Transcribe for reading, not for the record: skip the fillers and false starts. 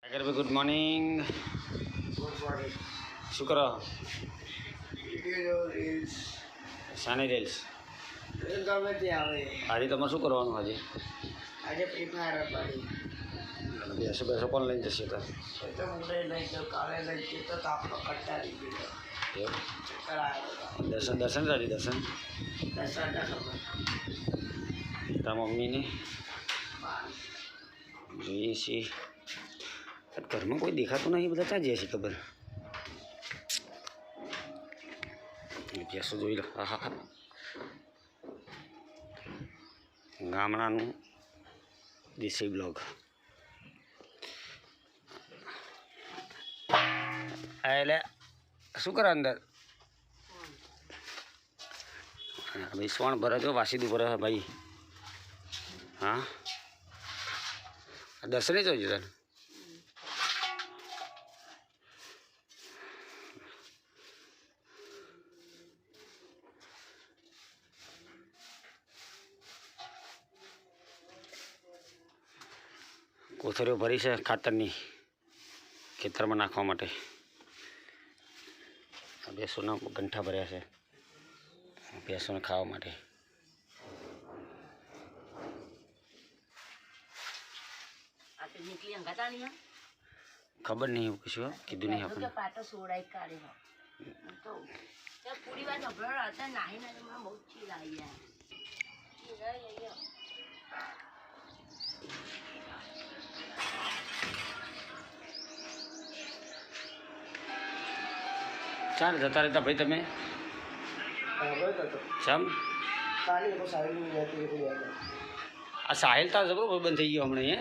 अगर भाई good morning શું કરો શાની રીલ્સ ગમે તે આવે આજે તમારે શું કરવાનું આજે આજે ફ્રી ફાયર રમવાની બેસો બેસો કોણ લઈને જશે તો એ તો હું લઈ જાઉં કાલે લઈ જતો તો આપણો કંટાળી ગયો એવું કરાયો દર્શન દર્શન રાજી દર્શન દર્શન ખબર તારા મમ્મીને જોઈએ છીએ ઘરમાં કોઈ દેખાતું નહીં બધા ક્યાં જઈએ છે ખબર ભેંસો જોઈ લો હા હા ગામડાનું દેશી બ્લોગ એટલે શું કરે અંદર ભાઈ શ્વાણ ભરે તો વાસીદું ભરે ભાઈ હા દર્શને જોઈજો તારે કોથળીઓ ભરી છે ખાતરની ખેતરમાં નાખવા માટે ભેંસોના ગંઠા ભર્યા છે ભેંસોને ખાવા માટે ખબર નહીં એવું કશું કીધું નહીં આપણે પાટો સોડાઈ કાઢે તો પૂરી વાત હતા નાહી નાહી મને બહુ ચીલ આવી ગયા ચાલ જતા રહેતા ભાઈ તમે ચમ આ સાહિલ તાર જબરો બંધ થઈ ગયો હમણાં